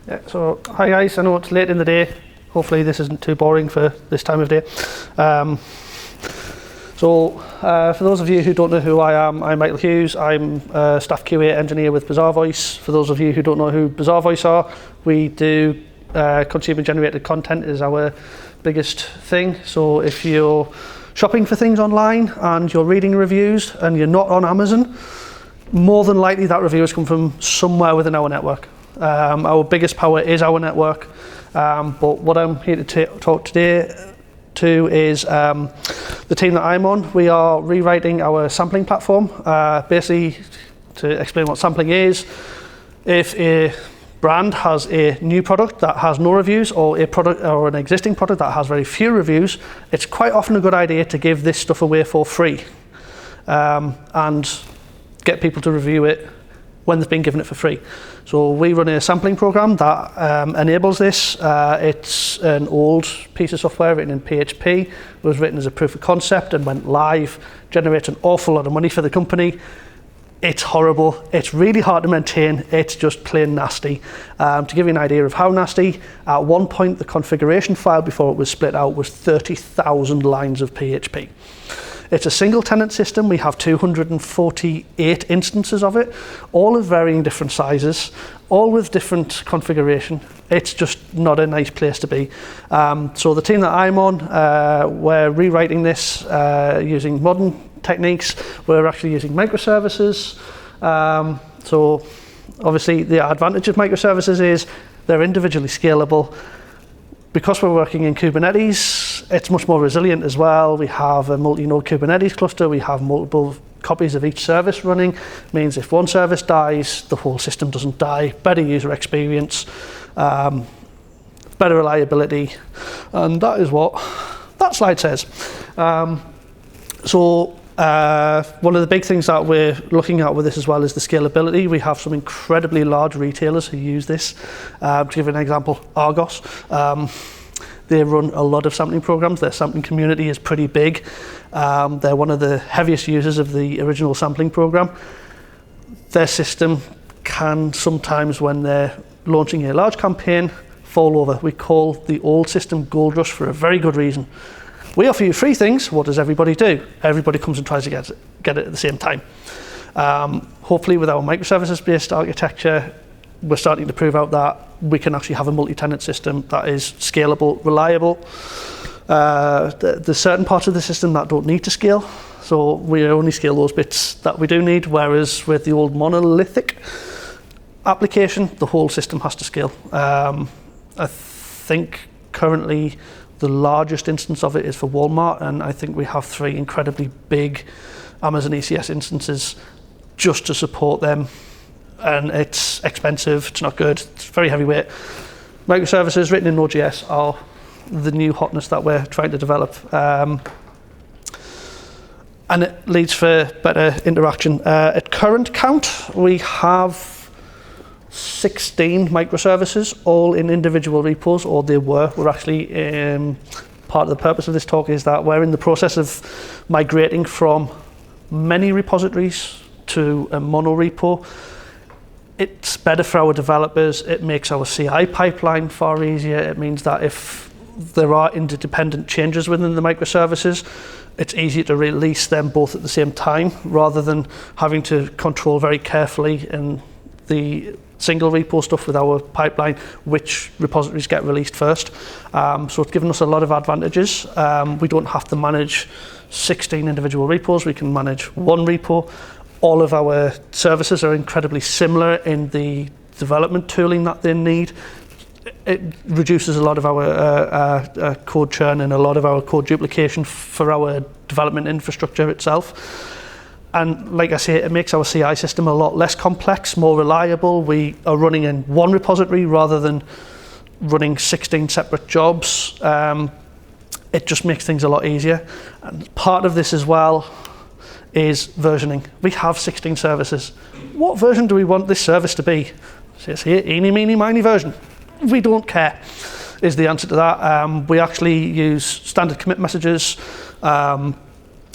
Yeah, so hi guys, I know it's late in the day. Hopefully this isn't too boring for this time of day. For those of you who don't know who I am, I'm Michael Hughes. I'm a staff QA engineer with Bazaar Voice. For those of you who don't know who Bazaar Voice are, we do consumer generated content is our biggest thing. So if you're shopping for things online and you're reading reviews and you're not on Amazon, more than likely that review has come from somewhere within our network. Our biggest power is our network, but what I'm here to talk today to is the team that I'm on. We are rewriting our sampling platform. Basically, to explain what sampling is, if a brand has a new product that has no reviews, or a product or an existing product that has very few reviews, it's quite often a good idea to give this stuff away for free and get people to review it when they've been given it for free. So we run a sampling program that enables this. It's an old piece of software written in PHP. It was written as a proof of concept and went live, generates an awful lot of money for the company. It's horrible, it's really hard to maintain, it's just plain nasty. To give you an idea of how nasty, at one point the configuration file before it was split out was 30,000 lines of PHP. It's a single tenant system. We have 248 instances of it, all of varying different sizes, all with different configuration. It's just not a nice place to be. So the team that I'm on, we're rewriting this using modern techniques. We're actually using microservices. So obviously the advantage of microservices is they're individually scalable. Because we're working in Kubernetes, it's much more resilient as well. We have a multi-node Kubernetes cluster. We have multiple copies of each service running. It means if one service dies, the whole system doesn't die. Better user experience, better reliability, and that is what that slide says. One of the big things that we're looking at with this as well is the scalability. We have some incredibly large retailers who use this. To give an example, Argos. They run a lot of sampling programs. Their sampling community is pretty big. They're one of the heaviest users of the original sampling program. Their system can sometimes, when they're launching a large campaign, fall over. We call the old system Gold Rush for a very good reason. We offer you free things. What does everybody do? Everybody comes and tries to get it at the same time. Hopefully with our microservices-based architecture, we're starting to prove out that we can actually have a multi-tenant system that is scalable, reliable. There's certain parts of the system that don't need to scale, so we only scale those bits that we do need, whereas with the old monolithic application, the whole system has to scale. I think currently the largest instance of it is for Walmart, and I think we have 3 incredibly big Amazon ECS instances just to support them. And it's expensive, it's not good, it's very heavyweight. Microservices written in Node.js are the new hotness that we're trying to develop. And it leads for better interaction. At current count, we have 16 microservices, all in individual repos, or they were. We're actually, part of the purpose of this talk is that we're in the process of migrating from many repositories to a monorepo. It's better for our developers. It makes our CI pipeline far easier. It means that if there are interdependent changes within the microservices, it's easier to release them both at the same time, rather than having to control very carefully in the single repo stuff with our pipeline which repositories get released first. So it's given us a lot of advantages. We don't have to manage 16 individual repos. We can manage one repo. All of our services are incredibly similar in the development tooling that they need. It reduces a lot of our code churn and a lot of our code duplication for our development infrastructure itself. And like I say, it makes our CI system a lot less complex, more reliable. We are running in one repository rather than running 16 separate jobs. It just makes things a lot easier. And part of this as well is versioning. We have 16 services. What version do we want this service to be? It says here, eeny, meeny, miny version. We don't care, is the answer to that. We actually use standard commit messages.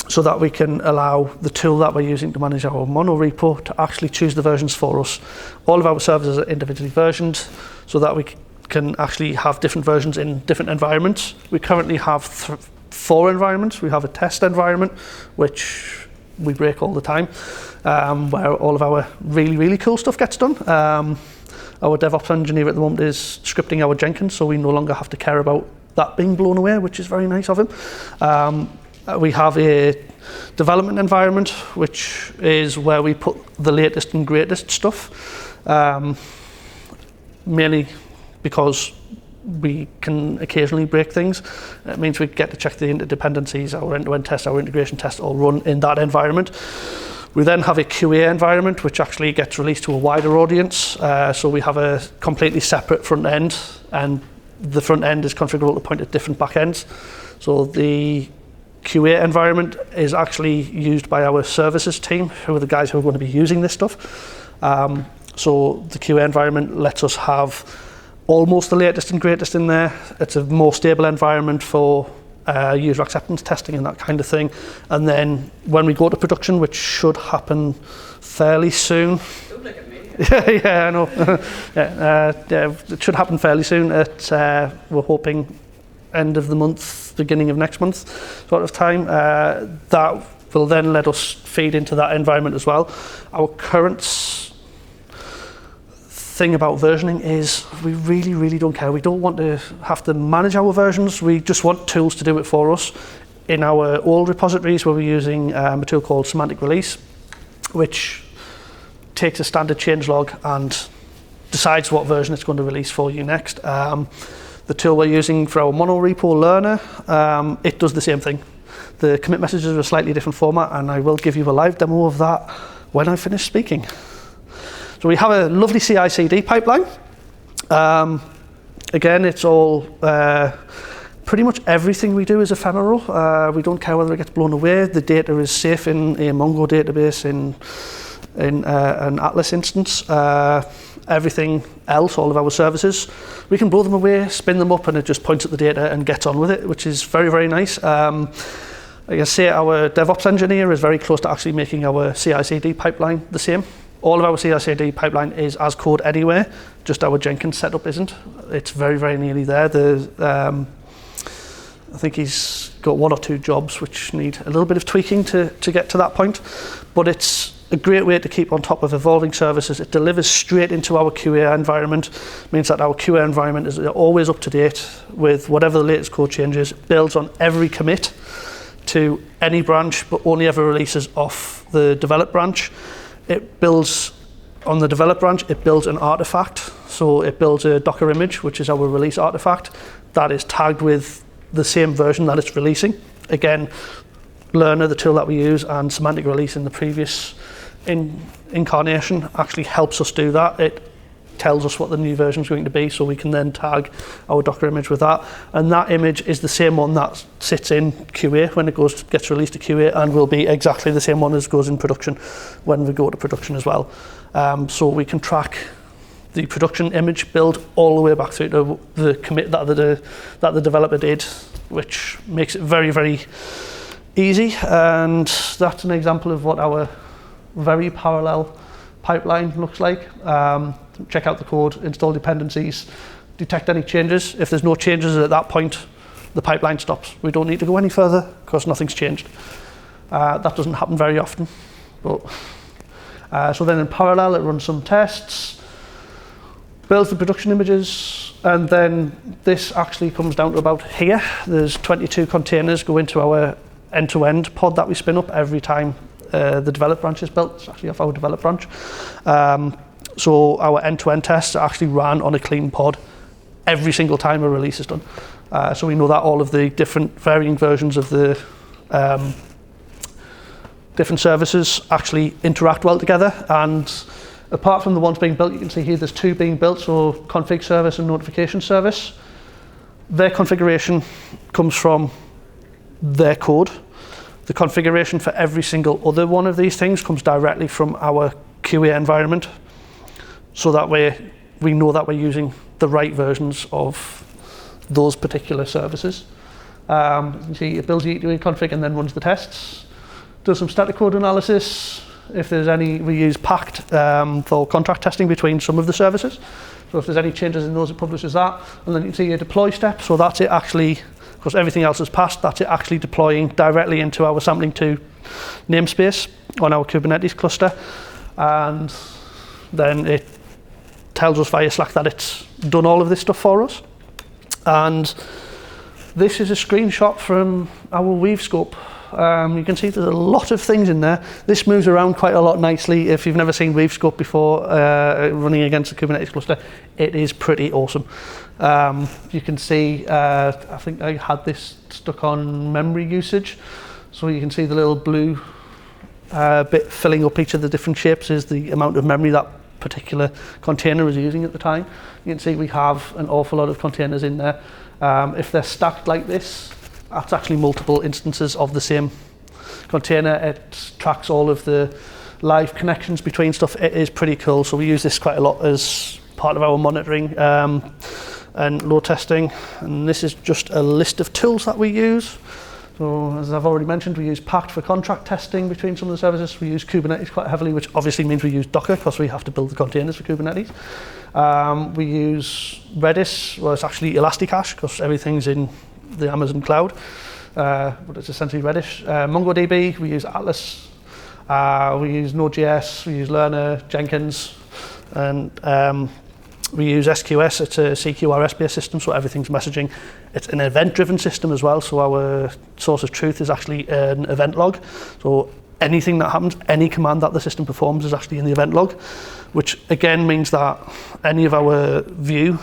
so that we can allow the tool that we're using to manage our monorepo to actually choose the versions for us. All of our services are individually versioned so that we can actually have different versions in different environments. We currently have 4 environments. We have a test environment, which we break all the time, where all of our really, really cool stuff gets done. Our DevOps engineer at the moment is scripting our Jenkins, so we no longer have to care about that being blown away, which is very nice of him. We have a development environment, which is where we put the latest and greatest stuff, mainly because we can occasionally break things. It means we get to check the interdependencies, our end-to-end tests, our integration tests all run in that environment. We then have a QA environment, which actually gets released to a wider audience. So we have a completely separate front end, and the front end is configurable to point at different backends. So the QA environment is actually used by our services team, who are the guys who are going to be using this stuff. So the QA environment lets us have almost the latest and greatest in there. It's a more stable environment for user acceptance testing and that kind of thing. And then when we go to production, which should happen fairly soon. Don't look at me. Yeah, I know. Yeah, it should happen fairly soon. We're hoping end of the month, beginning of next month sort of time. That will then let us feed into that environment as well. Our current thing about versioning is we really, really don't care. We don't want to have to manage our versions. We just want tools to do it for us. In our old repositories, where we're using a tool called Semantic Release, which takes a standard changelog and decides what version it's going to release for you next. The tool we're using for our monorepo learner, it does the same thing. The commit messages are a slightly different format, and I will give you a live demo of that when I finish speaking. So we have a lovely CICD pipeline. Again, it's all, pretty much everything we do is ephemeral. We don't care whether it gets blown away. The data is safe in a Mongo database, in an Atlas instance. Everything else, all of our services, we can blow them away, spin them up, and it just points at the data and gets on with it, which is very, very nice. Like I say, our DevOps engineer is very close to actually making our CI/CD pipeline the same. All of our CI/CD pipeline is as code anyway, just our Jenkins setup isn't. It's very, very nearly there. I think he's got 1 or 2 jobs which need a little bit of tweaking to get to that point, but it's a great way to keep on top of evolving services. It delivers straight into our QA environment, means that our QA environment is always up to date with whatever the latest code changes. It builds on every commit to any branch, but only ever releases off the develop branch. It builds on the develop branch, it builds an artifact. So it builds a Docker image, which is our release artifact, that is tagged with the same version that it's releasing. Again, Learner, the tool that we use, and Semantic Release in the previous incarnation actually helps us do that. It tells us what the new version is going to be, so we can then tag our Docker image with that. And that image is the same one that sits in QA when it gets released to QA, and will be exactly the same one as goes in production when we go to production as well. So we can track the production image build all the way back through to the commit that the developer did, which makes it very, very easy. And that's an example of what our very parallel pipeline looks like. Check out the code, install dependencies, detect any changes. If there's no changes at that point, the pipeline stops. We don't need to go any further because nothing's changed. That doesn't happen very often. But, so then in parallel, it runs some tests, builds the production images, and then this actually comes down to about here. There's 22 containers go into our end-to-end pod that we spin up every time the develop branch is built. It's actually off our develop branch. So our end-to-end tests are actually ran on a clean pod every single time a release is done. So we know that all of the different varying versions of the different services actually interact well together. And apart from the ones being built, you can see here there's 2 being built, so config service and notification service. Their configuration comes from their code. The configuration for every single other one of these things comes directly from our QA environment. So that way we know that we're using the right versions of those particular services. You can see it builds the E2E config and then runs the tests. does some static code analysis. If there's any, we use Pact for contract testing between some of the services. So if there's any changes in those, it publishes that. And then you can see your deploy step. So that's it actually, because everything else is passed, that's it actually deploying directly into our sampling 2 namespace on our Kubernetes cluster. And then it tells us via Slack that it's done all of this stuff for us. And this is a screenshot from our Wevescope. You can see there's a lot of things in there. This moves around quite a lot nicely. If you've never seen Wevescope before running against the Kubernetes cluster, it is pretty awesome. You can see, I think I had this stuck on memory usage. So you can see the little blue bit filling up each of the different shapes is the amount of memory that particular container is using at the time. You can see we have an awful lot of containers in there. If they're stacked like this, that's actually multiple instances of the same container. It tracks all of the live connections between stuff. It is pretty cool. So we use this quite a lot as part of our monitoring and load testing. And this is just a list of tools that we use. So as I've already mentioned, we use Pact for contract testing between some of the services. We use Kubernetes quite heavily, which obviously means we use Docker because we have to build the containers for Kubernetes. We use Redis, well, it's actually Elasticache because everything's in the Amazon cloud, but it's essentially Redis. MongoDB, we use Atlas, we use Node.js, we use Lerner, Jenkins, and we use SQS. It's a CQRS-based system, so everything's messaging. It's an event-driven system as well, so our source of truth is actually an event log. So anything that happens, any command that the system performs is actually in the event log, which again means that any of our views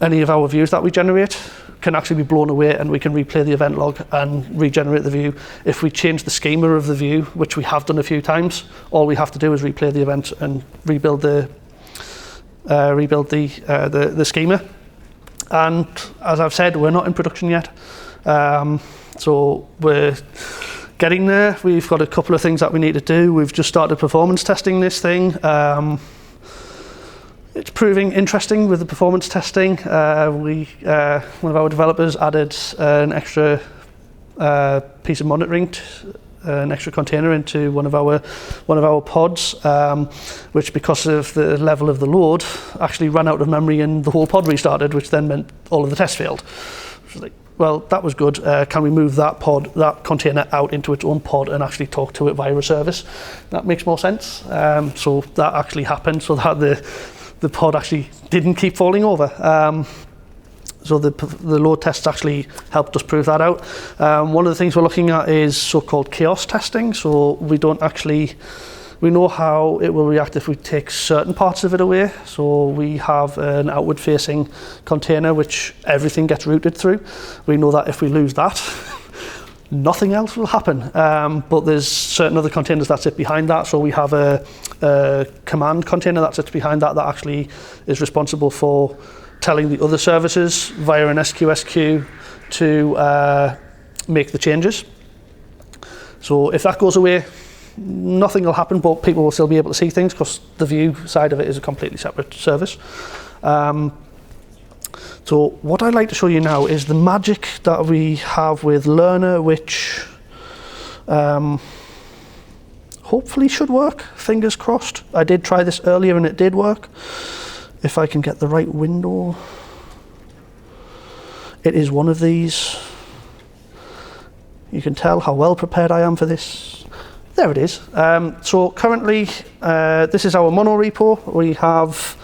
that we generate can actually be blown away, and we can replay the event log and regenerate the view. If we change the schema of the view, which we have done a few times, all we have to do is replay the event and rebuild the schema. And as I've said, we're not in production yet, so we're getting there. We've got a couple of things that we need to do. We've just started performance testing this thing. It's proving interesting with the performance testing. One of our developers added an extra piece of monitoring, an extra container into one of our pods, which, because of the level of the load, actually ran out of memory and the whole pod restarted, which then meant all of the tests failed. So like, well, that was good. Can we move that container out into its own pod and actually talk to it via a service? That makes more sense. So that actually happened, so that the pod actually didn't keep falling over. So the load tests actually helped us prove that out. One of the things we're looking at is so-called chaos testing. So we know how it will react if we take certain parts of it away. So we have an outward-facing container which everything gets routed through. We know that if we lose that, nothing else will happen. But there's certain other containers that sit behind that. So we have a command container that sits behind that actually is responsible for telling the other services via an SQS queue to make the changes. So if that goes away, nothing will happen, but people will still be able to see things because the view side of it is a completely separate service. So what I'd like to show you now is the magic that we have with Lerner, which hopefully should work, fingers crossed. I did try this earlier and it did work. If I can get the right window. It is one of these. You can tell how well prepared I am for this. There it is. So currently, this is our monorepo. We have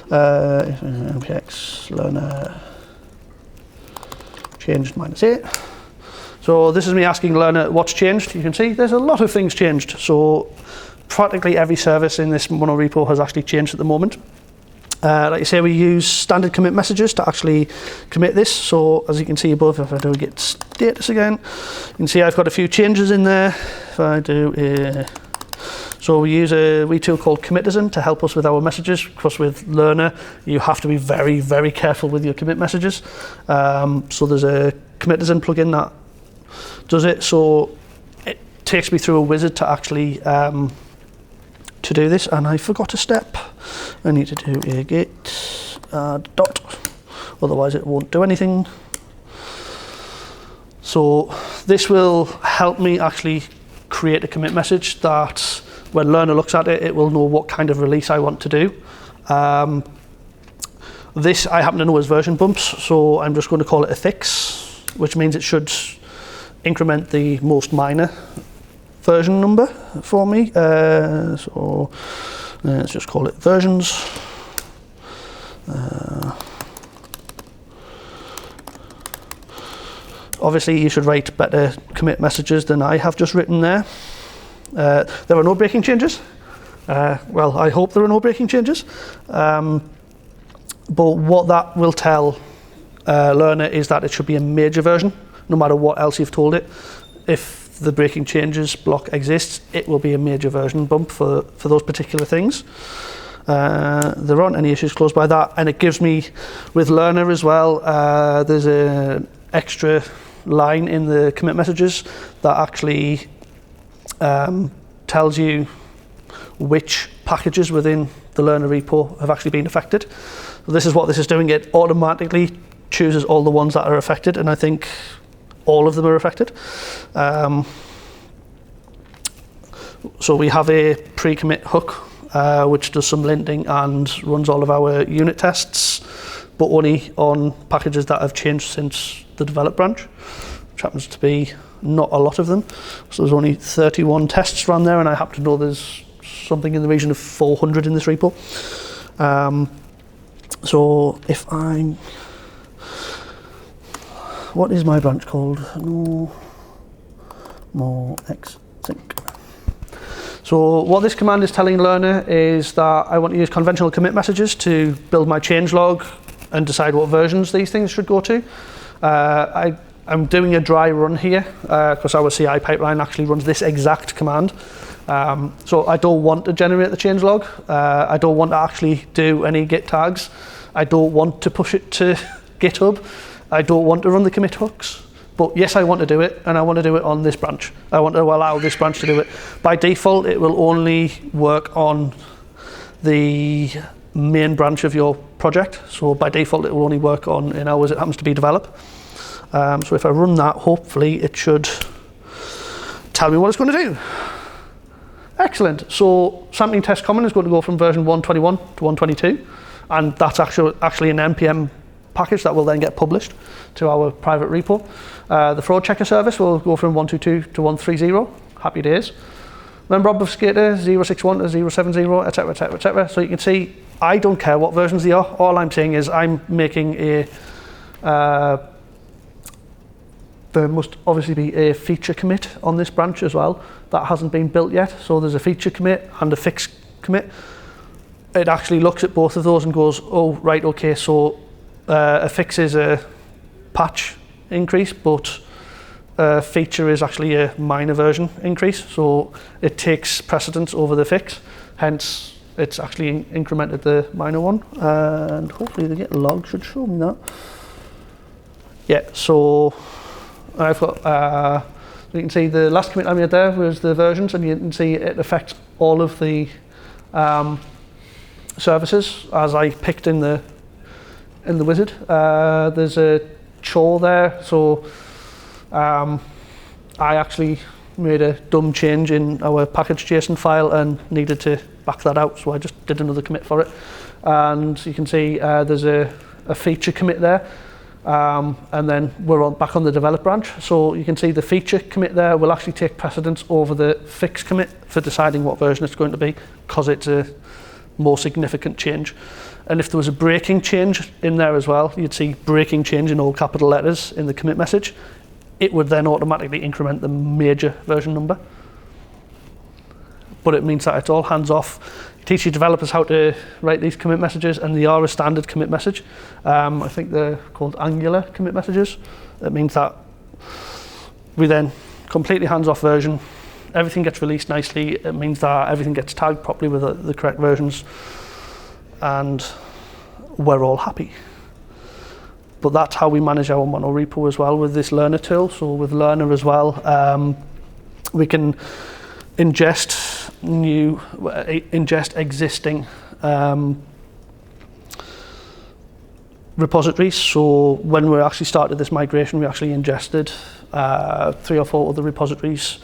npx learner changed -8. So this is me asking Lerner what's changed. You can see there's a lot of things changed. So practically every service in this monorepo has actually changed at the moment. Like you say, we use standard commit messages to actually commit this. So as you can see above, if I do git status again, you can see I've got a few changes in there. If I do, so we use a wee tool called CommitIM to help us with our messages, because with Lerner, you have to be very, very careful with your commit messages. So there's a CommitIM plugin that does it. So it takes me through a wizard to actually to do this, and I forgot a step. I need to do a git dot, otherwise it won't do anything. So this will help me actually create a commit message that when learner looks at it, it will know what kind of release I want to do. This I happen to know is version bumps, so I'm just going to call it a fix, which means it should increment the most minor version number for me. So let's just call it versions. Obviously, you should write better commit messages than I have just written there. There are no breaking changes. Well, I hope there are no breaking changes. But what that will tell learner is that it should be a major version, no matter what else you've told it. If the breaking changes block exists, it will be a major version bump for those particular things. There aren't any issues close by that, and it gives me, with learner as well, there's an extra line in the commit messages that actually tells you which packages within the learner repo have actually been affected. So this is what this is doing. It automatically chooses all the ones that are affected, and I think all of them are affected. So we have a pre-commit hook which does some linting and runs all of our unit tests, but only on packages that have changed since the develop branch, which happens to be not a lot of them. So there's only 31 tests run there, and I happen to know there's something in the region of 400 in this repo. So if I'm... What is my branch called? No more xsync. So what this command is telling learner is that I want to use conventional commit messages to build my changelog and decide what versions these things should go to. I'm doing a dry run here because our CI pipeline actually runs this exact command. So I don't want to generate the changelog. I don't want to actually do any git tags. I don't want to push it to GitHub. I don't want to run the commit hooks. But yes, I want to do it, and I want to do it on this branch. I want to allow this branch to do it. By default, it will only work on the main branch of your project. So by default, it will only work on, in ours, it happens to be develop. So if I run that, hopefully it should tell me what it's going to do. Excellent. So sampling test common is going to go from version 121 to 122, and that's actually an NPM package that will then get published to our private repo. The fraud checker service will go from 122 to 130. Happy days. Member obfuscator 061 to 070, etc., etc., etc. So you can see I don't care what versions they are. All I'm saying is I'm making a there must obviously be a feature commit on this branch as well that hasn't been built yet. So there's a feature commit and a fix commit. It actually looks at both of those and goes, oh, right, okay, so a fix is a patch increase, but a feature is actually a minor version increase. So it takes precedence over the fix. Hence, it's actually incremented the minor one. And hopefully the git log should show me that. Yeah, so I've got, you can see the last commit I made there was the versions, and you can see it affects all of the services as I picked in the wizard. There's a chore there, so I actually made a dumb change in our package.json file and needed to back that out, so I just did another commit for it. And you can see there's a feature commit there. And then we're back on the develop branch. So you can see the feature commit there will actually take precedence over the fix commit for deciding what version it's going to be, because it's a more significant change. And if there was a breaking change in there as well, you'd see breaking change in all capital letters in the commit message. It would then automatically increment the major version number. But it means that it's all hands off. Teach your developers how to write these commit messages, and they are a standard commit message. I think they're called Angular commit messages. That means that we then completely hands-off version. Everything gets released nicely. It means that everything gets tagged properly with the correct versions, and we're all happy. But that's how we manage our monorepo as well with this learner tool. So with learner as well, we can ingest existing repositories. So when we actually started this migration, we actually ingested 3 or 4 other repositories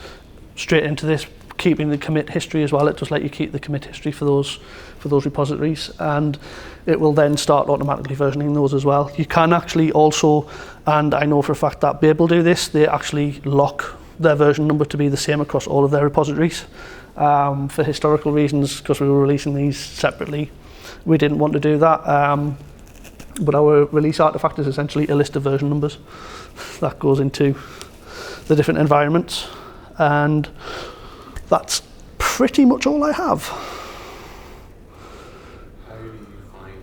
straight into this, keeping the commit history as well. It does let you keep the commit history for those repositories, and it will then start automatically versioning those as well. You can actually also, and I know for a fact that Babel do this, they actually lock their version number to be the same across all of their repositories. For historical reasons, because we were releasing these separately, we didn't want to do that. But our release artifact is essentially a list of version numbers that goes into the different environments, and that's pretty much all I have. How do you find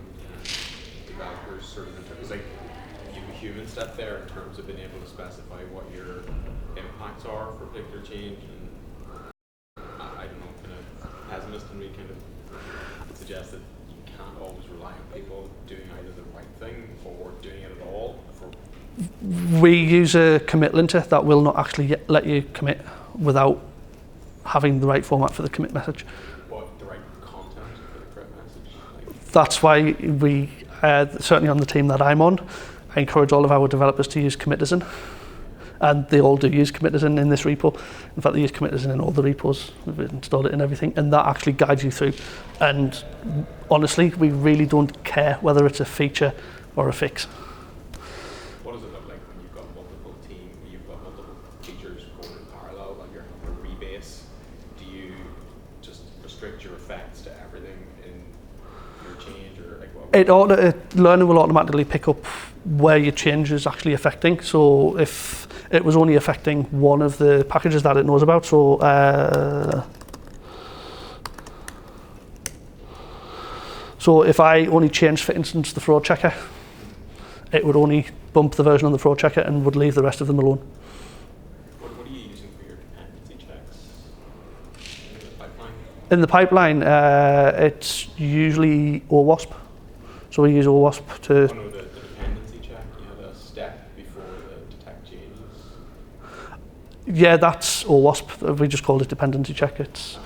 developers sort of in terms, like, you have a human step there in terms of being able to specify what your impacts are for a particular change, and I don't know, kind of pessimist in me kind of suggests that you can't always rely on people doing either the right thing or doing it at all. We use a commit linter that will not actually let you commit without having the right format for the commit message. What, the right content for the correct message? Like, that's why we, certainly on the team that I'm on, I encourage all of our developers to use CommitIM, and they all do use CommitIM in this repo. In fact, they use CommitIM in all the repos. We've installed it in everything, and that actually guides you through. And honestly, we really don't care whether it's a feature or a fix. what does it look like when you've got multiple teams, you've got multiple features going in parallel, and you're having to rebase? Do you just restrict your effects to everything in your change, or like what? Learner will automatically pick up where your change is actually affecting. So if it was only affecting one of the packages that it knows about, so if I only changed, for instance, the fraud checker, it would only bump the version on the fraud checker and would leave the rest of them alone. What are you using for your dependency checks in the pipeline? In the pipeline, it's usually OWASP. So we use OWASP to... Oh no, the dependency check, you have a step before the detect changes. Yeah, that's OWASP. We just call it dependency check. It's...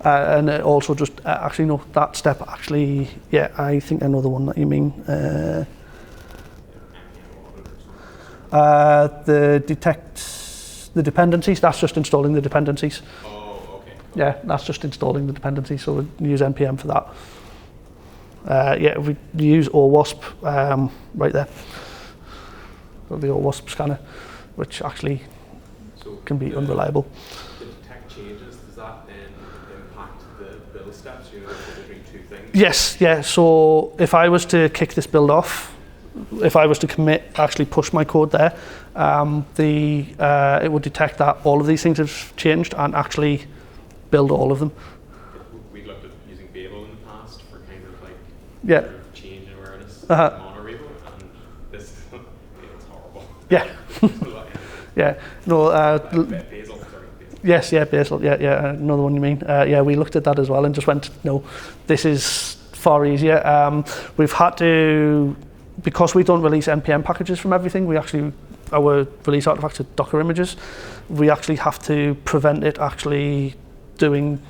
and it also just, actually no, that step actually, yeah, I think I know the one that you mean. The detect the dependencies, that's just installing the dependencies. Oh, okay. Yeah, that's just installing the dependencies, so we use NPM for that. Yeah, we use OWASP right there. So the OWASP scanner, which actually can be unreliable. The detect changes, does that then impact the build steps? You know, between two things? Yes, yeah. So if I was to kick this build off, if I was to commit, actually push my code there, it would detect that all of these things have changed and actually build all of them. We looked at using Babel in the past for kind of like sort of change in awareness, monorepos, and this it's horrible. Yeah. Yeah. No. Basil, sorry. Yes. Yeah. Basil. Yeah. Yeah. I know the one you mean. Yeah. We looked at that as well and just went, no, this is far easier. We've had to, because we don't release NPM packages from everything. Our release artifacts are Docker images. We actually have to prevent it actually doing.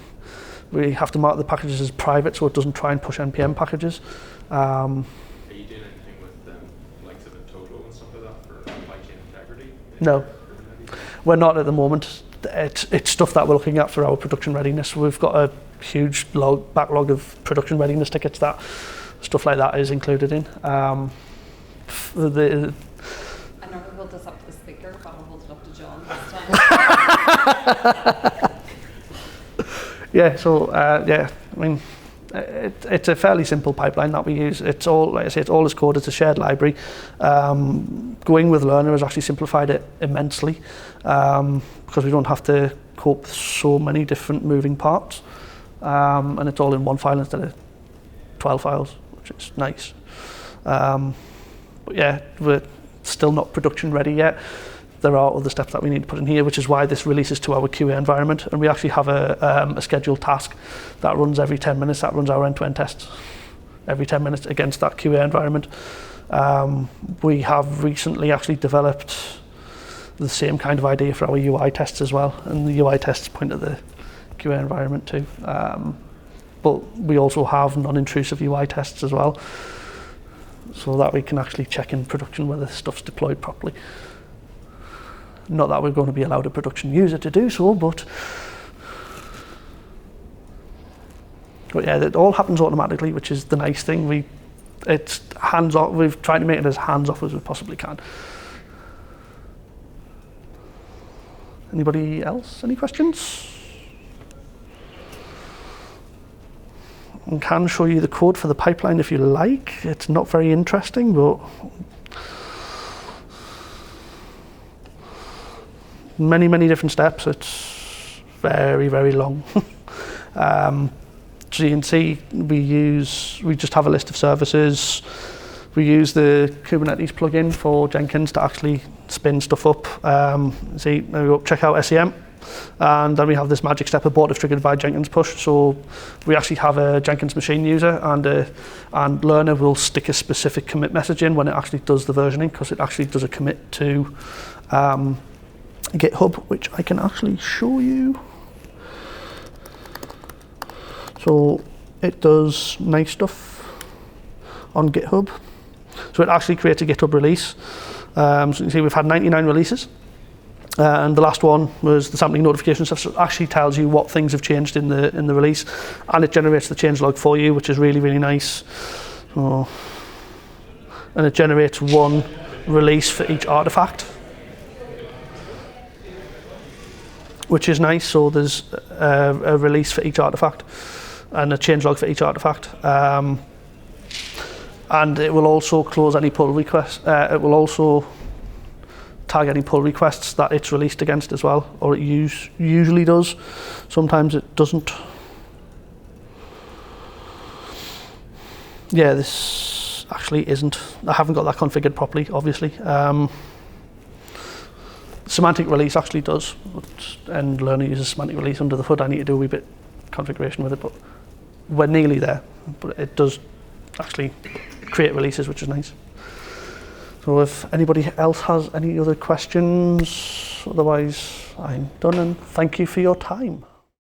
We have to mark the packages as private so it doesn't try and push NPM packages. Are you doing anything with likes of a total and stuff like that for supply chain integrity? No, we're not at the moment. It's stuff that we're looking at for our production readiness. We've got a huge backlog of production readiness tickets that stuff like that is included in. I'm not going to hold this up to the speaker, but I'll hold it up to John this time. Yeah, so yeah, I mean, it's a fairly simple pipeline that we use. It's all, like I say, it's all as code. It's a shared library. Going with Learner has actually simplified it immensely because we don't have to cope with so many different moving parts, and it's all in one file instead of 12 files, which is nice. But yeah, we're still not production ready yet. There are other steps that we need to put in here, which is why this releases to our QA environment. And we actually have a scheduled task that runs every 10 minutes, that runs our end-to-end tests every 10 minutes against that QA environment. We have recently actually developed the same kind of idea for our UI tests as well. And the UI tests point at the QA environment too. But we also have non-intrusive UI tests as well. so that we can actually check in production whether stuff's deployed properly. Not that we're going to be allowed a production user to do so, but yeah, it all happens automatically, which is the nice thing. It's hands off. We've tried to make it as hands off as we possibly can. Anybody else? Any questions? I can show you the code for the pipeline if you like. It's not very interesting, but many different steps. It's very, very long. So you can see we just have a list of services. We use the Kubernetes plugin for Jenkins to actually spin stuff up. See, there we go, check out SEM. And then we have this magic step abort if triggered by Jenkins push. So we actually have a Jenkins machine user, and learner will stick a specific commit message in when it actually does the versioning, because it actually does a commit to GitHub, which I can actually show you. So it does nice stuff on GitHub. So it actually creates a GitHub release. So you can see we've had 99 releases. And the last one was the sampling notification stuff. So it actually tells you what things have changed in the release, and it generates the changelog for you, which is really, really nice. And it generates one release for each artifact, which is nice. So there's a release for each artifact and a changelog for each artifact. And it will also close any pull requests. It will also tag any pull requests that it's released against as well, or it usually does. Sometimes it doesn't. Yeah, this actually isn't. I haven't got that configured properly, obviously. Semantic release actually does, and learner uses semantic release under the hood. I need to do a wee bit configuration with it, but we're nearly there. But it does actually create releases, which is nice. So if anybody else has any other questions, otherwise I'm done, and thank you for your time.